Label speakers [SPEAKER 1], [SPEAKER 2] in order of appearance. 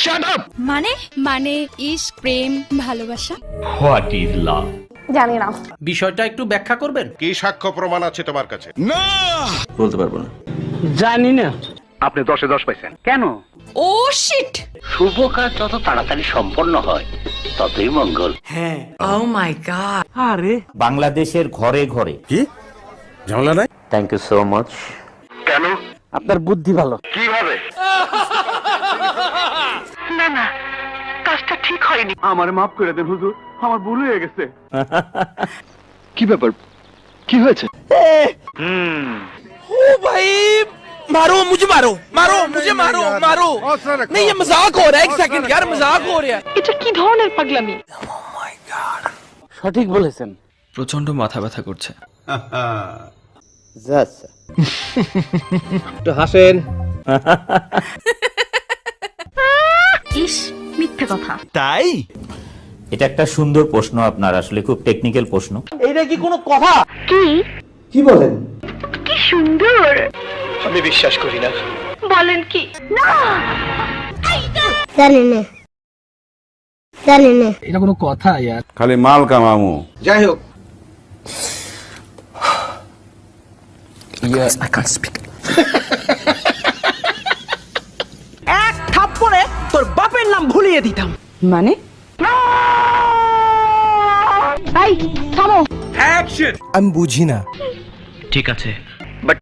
[SPEAKER 1] Shut up.
[SPEAKER 2] মানে মানে ইশক, প্রেম, ভালোবাসা।
[SPEAKER 1] What is love?
[SPEAKER 3] জানি না।
[SPEAKER 4] বিষয়টা একটু ব্যাখ্যা করবেন?
[SPEAKER 5] কি সাক্ষ্য প্রমাণ আছে তোমার কাছে?
[SPEAKER 1] না,
[SPEAKER 6] বলতে পারবো না।
[SPEAKER 4] জানি না।
[SPEAKER 7] আপনি 10-এ 10 পাইছেন কেন?
[SPEAKER 2] ও শিট।
[SPEAKER 7] শুভ কাজ যত তাড়াতাড়ি সম্পন্ন হয় ততই মঙ্গল।
[SPEAKER 4] হ্যাঁ।
[SPEAKER 8] Oh my god.
[SPEAKER 4] আরে
[SPEAKER 6] বাংলাদেশের ঘরে ঘরে
[SPEAKER 1] কি ঝামেলা নাই?
[SPEAKER 7] Thank you so much. কেন?
[SPEAKER 4] আপনার বুদ্ধি ভালো।
[SPEAKER 7] কিভাবে? না না, কাজটা ঠিক হয়নি। আমার মাফ করে দেন হুজুর, আমার ভুল হয়ে গেছে।
[SPEAKER 1] কি ব্যাপার, কি হয়েছে?
[SPEAKER 8] ओ भाई मारो मुझे, मारो मारो मुझे, मारो मारो। नहीं ये मजाक हो रहा है, एक सेकंड यार, मजाक हो रहा है।
[SPEAKER 3] এটা কি ধরনের পাগলামি?
[SPEAKER 4] সঠিক বলেছেন।
[SPEAKER 9] প্রচন্ড মাথা ব্যথা করছে।
[SPEAKER 6] একটু হাসেন।
[SPEAKER 3] ইস, মিথ্যে কথা।
[SPEAKER 9] তাই
[SPEAKER 6] এটা একটা সুন্দর প্রশ্ন আপনার, আসলে খুব টেকনিক্যাল প্রশ্ন।
[SPEAKER 4] এইটা কি কোনো কথা?
[SPEAKER 3] কি বলেন? কি সুন্দর।
[SPEAKER 1] আমি বিশ্বাস করি না।
[SPEAKER 3] বলেন কি? না, জানি না, জানি না।
[SPEAKER 4] এটা কোনো কথা यार?
[SPEAKER 5] খালি মাল কামামু।
[SPEAKER 1] যাই হোক,
[SPEAKER 9] I can't speak.
[SPEAKER 8] এক থাপ্পড়ে তোর বাপের নাম ভুলিয়ে দিতাম।
[SPEAKER 3] মানে? এই থামো।
[SPEAKER 8] অ্যাকশন।
[SPEAKER 9] আমি বুঝি না।
[SPEAKER 7] ঠিক আছে,